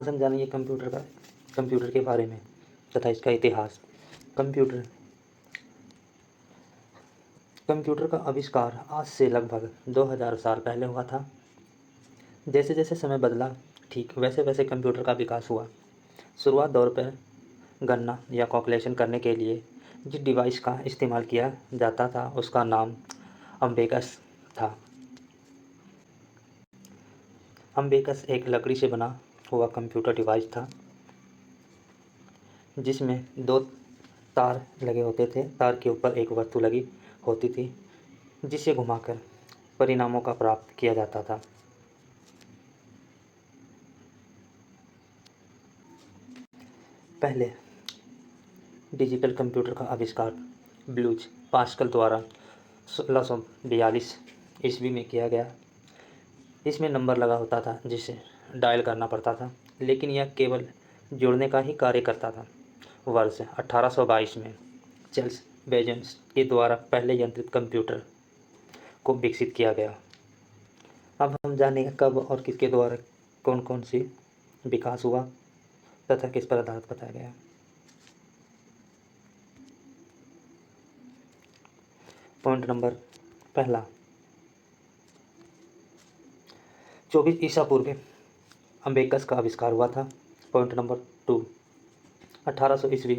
हम जानेंगे कंप्यूटर के बारे में तथा इसका इतिहास। कंप्यूटर कंप्यूटर का आविष्कार आज से लगभग 2000 साल पहले हुआ था। जैसे जैसे समय बदला ठीक वैसे वैसे कंप्यूटर का विकास हुआ। शुरुआत दौर पर गणना या कैलकुलेशन करने के लिए जिस डिवाइस का इस्तेमाल किया जाता था उसका नाम अम्बेकस था। अम्बेकस एक लकड़ी से बना हुआ कंप्यूटर डिवाइस था जिसमें दो तार लगे होते थे। तार के ऊपर एक वस्तु लगी होती थी जिसे घुमाकर परिणामों का प्राप्त किया जाता था। पहले डिजिटल कंप्यूटर का आविष्कार ब्लूज पास्कल द्वारा 1642 ईस्वी में किया गया। इसमें नंबर लगा होता था जिसे डायल करना पड़ता था, लेकिन यह केवल जोड़ने का ही कार्य करता था। वर्ष 1822 में चार्ल्स बेजोस के द्वारा पहले यंत्रित कंप्यूटर को विकसित किया गया। अब हम जानेंगे कब और किसके द्वारा कौन कौन सी विकास हुआ तथा किस पर आधारित बताया गया। पॉइंट नंबर पहला, 24 ईसा पूर्व अम्बेकस का आविष्कार हुआ था। पॉइंट नंबर 2, 1800 ईस्वी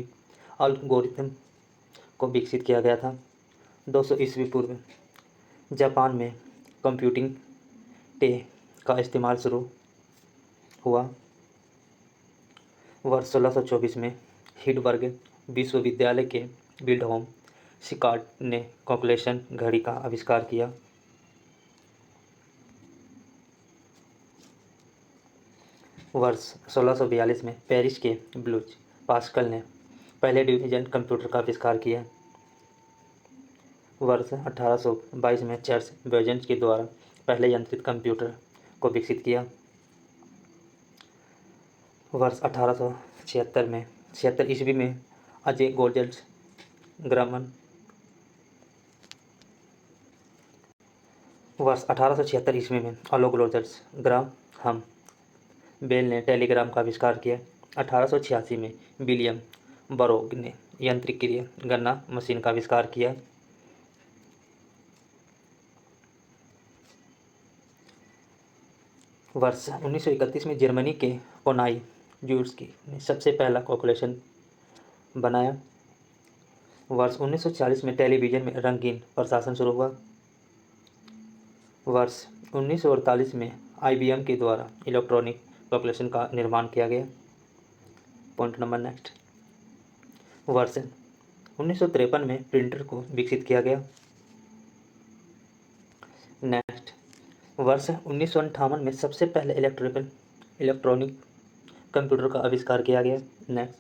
एल्गोरिथम को विकसित किया गया था। 200 ईस्वी पूर्व जापान में कंप्यूटिंग टे का इस्तेमाल शुरू हुआ। वर्ष 1624 में हिडबर्ग विश्वविद्यालय के विल्हेल्म शिकार्ट ने कैलकुलेशन घड़ी का आविष्कार किया। वर्ष 1642 में पेरिस के ब्लूज पास्कल ने पहले डिवीजन कंप्यूटर का आविष्कार किया। वर्ष 1822 में चार्ल्स बेजोस के द्वारा पहले यंत्रित कंप्यूटर को विकसित किया। वर्ष 1876 ईस्वी में अजय गोल्डर्स ग्रामन। वर्ष 1876 ईस्वी में अलोगोल्जर्स ग्राहम बेल ने टेलीग्राम का आविष्कार किया। 1886 में विलियम बरोग ने यंत्रीकृत गणना मशीन का आविष्कार किया। वर्ष 1931 में जर्मनी के कोनाई जूर्स्की ने सबसे पहला कैलकुलेशन बनाया। वर्ष 1940 में टेलीविज़न में रंगीन प्रसारण शुरू हुआ। वर्ष 1948 में IBM के द्वारा इलेक्ट्रॉनिक कैलकुलेशन का निर्माण किया गया। पॉइंट नंबर नेक्स्ट, वर्ष 1953 में प्रिंटर को विकसित किया गया। नेक्स्ट, वर्ष 1958 में सबसे पहले इलेक्ट्रॉनिक कंप्यूटर का आविष्कार किया गया। नेक्स्ट,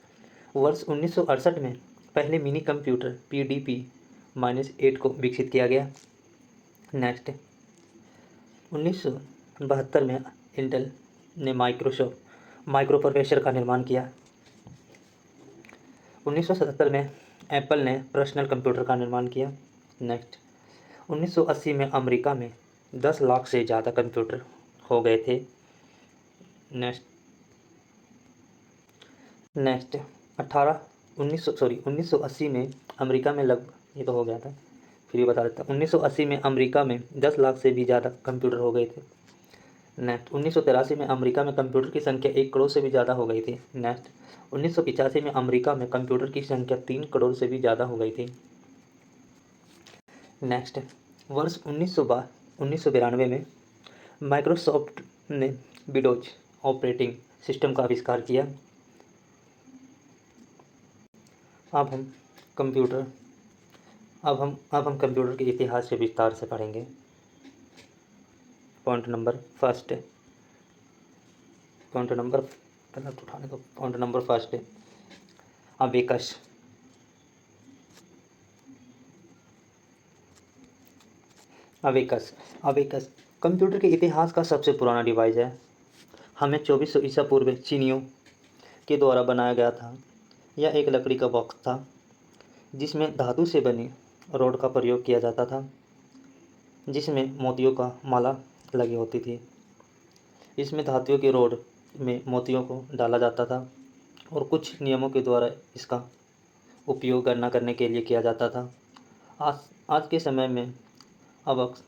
वर्ष 1968 में पहले मिनी कंप्यूटर PDP-8 को विकसित किया गया। नेक्स्ट, 1972 में इंटेल ने माइक्रो प्रोसेसर का निर्माण किया। 1977 में एप्पल ने पर्सनल कंप्यूटर का निर्माण किया। नेक्स्ट, 1980 में अमेरिका में 10 लाख से ज़्यादा कंप्यूटर हो गए थे। नेक्स्ट 1980 में अमेरिका में ये तो हो गया था, फिर ये बता देता हूँ। 1980 में अमेरिका में 10 लाख से भी ज़्यादा कंप्यूटर हो गए थे। नेक्स्ट, 1983 में अमेरिका में कंप्यूटर की संख्या 1 करोड़ से भी ज़्यादा हो गई थी। नेक्स्ट, 1985 में अमेरिका में कंप्यूटर की संख्या 3 करोड़ से भी ज़्यादा हो गई थी। नेक्स्ट, वर्ष 1992 में माइक्रोसॉफ्ट ने विंडोज ऑपरेटिंग सिस्टम का आविष्कार किया। अब हम कंप्यूटर के इतिहास से विस्तार से पढ़ेंगे। Point number first, point number first, abacus. Abacus computer के इतिहास का सबसे पुराना डिवाइस है। हमें 2400 ईसा पूर्व चीनियों के द्वारा बनाया गया था। यह एक लकड़ी का बॉक्स था जिसमें धातु से बनी रॉड का प्रयोग किया जाता था, जिसमें मोतियों का माला लगी होती थी। इसमें धातुओं की रॉड में मोतियों को डाला जाता था और कुछ नियमों के द्वारा इसका उपयोग गणना करने के लिए किया जाता था। आज आज के समय में अवक्स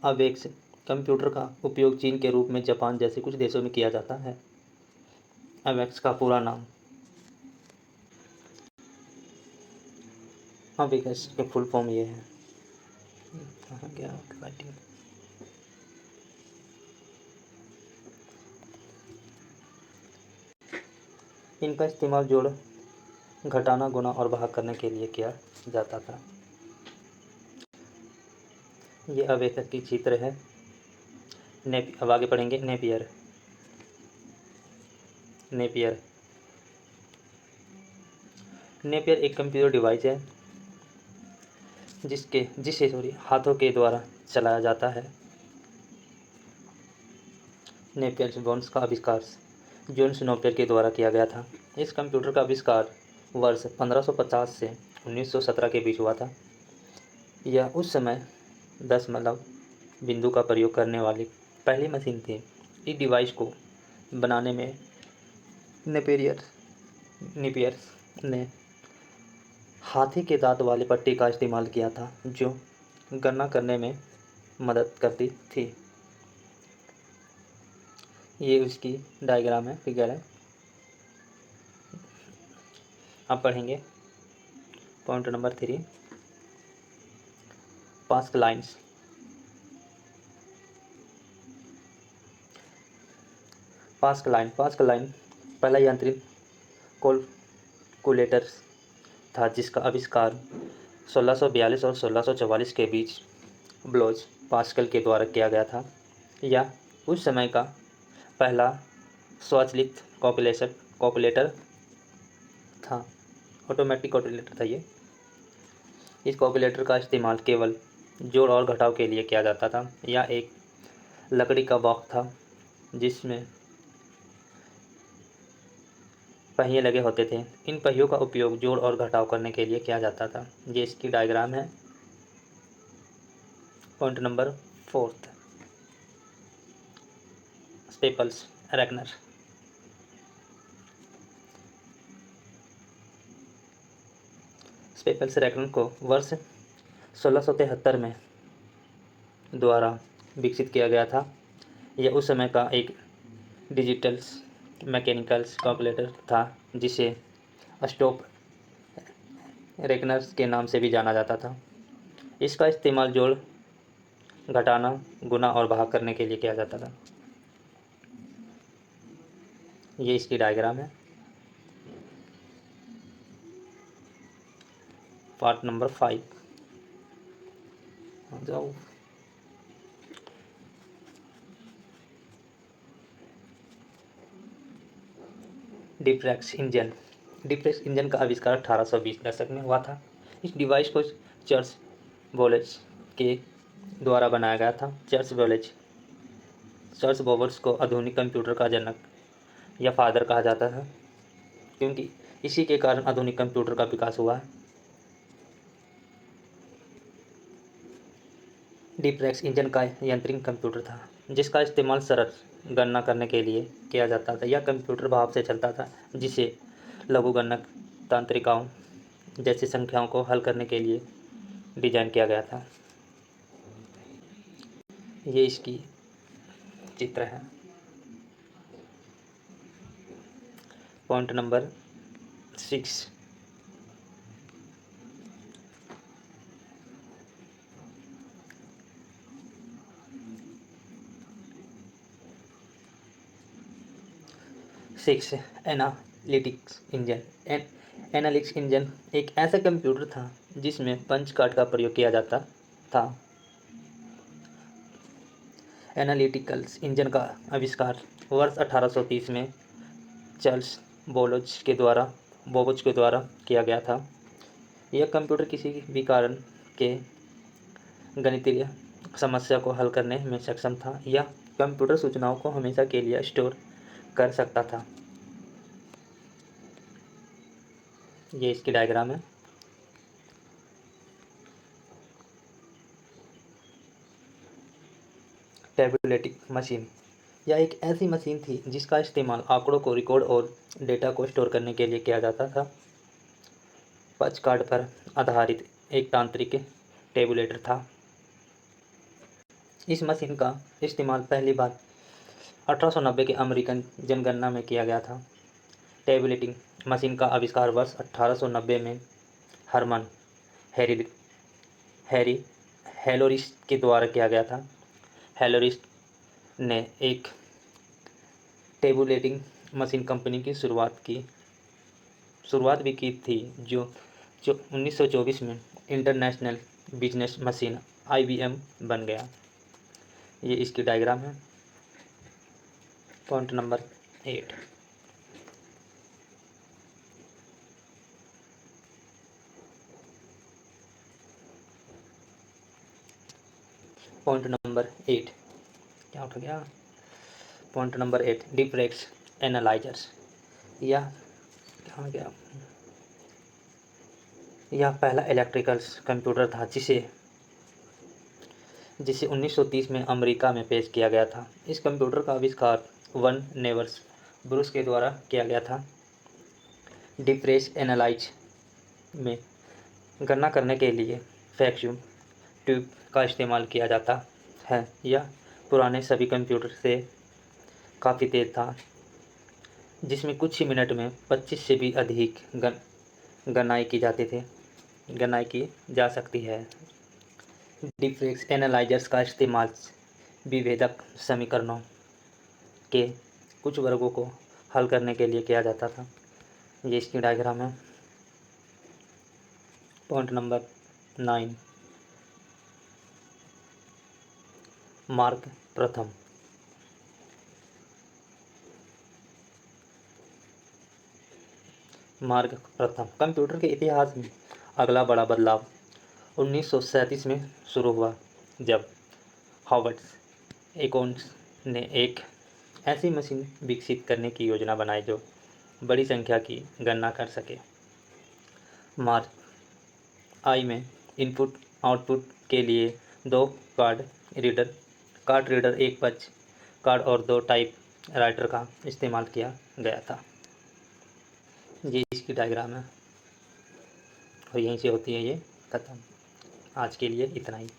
अवेक्स कंप्यूटर का उपयोग चीन के रूप में जापान जैसे कुछ देशों में किया जाता है। अवेक्स का पूरा नाम अवेक्स के फुल फॉर्म ये है। कहाँ गया राइटिंग। इनका इस्तेमाल जोड़ घटाना गुणा और भाग करने के लिए किया जाता था। ये अवेक्स की चित्र है। अब आगे पढ़ेंगे नेपियर। नेपियर नेपियर एक कंप्यूटर डिवाइस है जिसे हाथों के द्वारा चलाया जाता है। नेपियर बोन्स का आविष्कार जोन्स नेपियर के द्वारा किया गया था। इस कंप्यूटर का आविष्कार वर्ष 1550 से 1917 के बीच हुआ था। यह उस समय 10 बिंदु का प्रयोग करने वाली पहली मशीन थी। इस डिवाइस को बनाने में नेपियर ने हाथी के दांत वाली पट्टी का इस्तेमाल किया था जो गणना करने में मदद करती थी। ये उसकी डायग्राम है, फिगर है। अब पढ़ेंगे point number 3, pascal lines. Pascal line पहला यांत्रिक कैलकुलेटर था जिसका आविष्कार 1642 और 1644 के बीच ब्लोज पास्कल के द्वारा किया गया था। यह उस समय का पहला स्वचालित कैलकुलेटर था, ऑटोमेटिक कैलकुलेटर था ये। इस कैलकुलेटर का इस्तेमाल केवल जोड़ और घटाव के लिए किया जाता था। यह एक लकड़ी का बॉक्स था जिसमें पहिए लगे होते थे। इन पहियों का उपयोग जोड़ और घटाव करने के लिए किया जाता था। ये इसकी डायग्राम है। Point number 4, staples reckoner. Staples reckoner को वर्ष 1673 में द्वारा विकसित किया गया था। यह उस समय का एक डिजिटल मैकेनिकल कैलकुलेटर था जिसे स्टॉप रेकनर्स के नाम से भी जाना जाता था। इसका इस्तेमाल जोड़ घटाना गुणा और भाग करने के लिए किया जाता था। ये इसकी डायग्राम है। पार्ट नंबर 5 जाओ। डिफ्रेक्स इंजन का आविष्कार 1820 दशक में हुआ था। इस डिवाइस को चार्ल्स बेबेज के द्वारा बनाया गया था। चार्ल्स बेबेज को आधुनिक कंप्यूटर का जनक या फादर कहा जाता है क्योंकि इसी के कारण आधुनिक कंप्यूटर का विकास हुआ है। डिफ्रेक्स इंजन का यांत्रिक कंप्यूटर था जिसका इस्तेमाल सरल गणना करने के लिए किया जाता था। यह कंप्यूटर भाप से चलता था जिसे लघुगणक तांत्रिकाओं जैसी संख्याओं को हल करने के लिए डिजाइन किया गया था। ये इसकी चित्र है। Point number 6, analytics engine. Analytics engine एक ऐसा कंप्यूटर था जिसमें पंच कार्ड का प्रयोग किया जाता था। एनालिटिकल इंजन का आविष्कार वर्ष 1830 में चार्ल्स बेबेज के द्वारा किया गया था। यह कंप्यूटर किसी भी कारण के गणितीय समस्या को हल करने में सक्षम था। यह कंप्यूटर सूचनाओं को हमेशा के लिए स्टोर कर सकता था। ये इसकी डायग्राम है। टैबुलेटिक मशीन यह एक ऐसी मशीन थी जिसका इस्तेमाल आंकड़ों को रिकॉर्ड और डेटा को स्टोर करने के लिए किया जाता था। पच कार्ड पर आधारित एक तांत्रिक टेबुलेटर था। इस मशीन का इस्तेमाल पहली बार 1890 के अमेरिकन जनगणना में किया गया था। टेबुलेटिंग मशीन का आविष्कार वर्ष 1890 में हरमन हैरी हैरी हेलोरिस्ट के द्वारा किया गया था। हेलोरिस्ट ने एक टेबुलेटिंग मशीन कंपनी की शुरुआत भी की थी जो 1924 में इंटरनेशनल बिजनेस मशीन IBM बन गया। ये इसकी डायग्राम है। Point number 8। पॉइंट नंबर 8 क्या उठ गया? Point number 8 difference analysers. यह क्या हो गया? यह पहला इलेक्ट्रिकल कंप्यूटर था जिसे 1930 में अमेरिका में पेश किया गया था। इस कंप्यूटर का आविष्कार वन नेवर्स ब्रूस के द्वारा किया गया था। डिफरेंस एनालाइज में गणना करने के लिए वैक्यूम ट्यूब का इस्तेमाल किया जाता है। यह पुराने सभी कंप्यूटर से काफ़ी तेज़ था, जिसमें कुछ ही मिनट में 25 से भी अधिक गणनाएँ की जा सकती है। डिफरेंस एनालाइजर्स का इस्तेमाल विभेदक समीकरणों के कुछ वर्गों को हल करने के लिए किया जाता था। ये इसकी डायग्राम है। पॉइंट नंबर 9 मार्क प्रथम। मार्क प्रथम कंप्यूटर के इतिहास में अगला बड़ा बदलाव 1937 में शुरू हुआ, जब हॉवर्ड एकोन्स ने एक ऐसी मशीन विकसित करने की योजना बनाई जो बड़ी संख्या की गणना कर सके। मार्क आई में इनपुट आउटपुट के लिए 2 कार्ड रीडर, एक पच कार्ड और 2 टाइप राइटर का इस्तेमाल किया गया था। ये इसकी डायग्राम है और यहीं से होती है ये ख़त्म। आज के लिए इतना ही।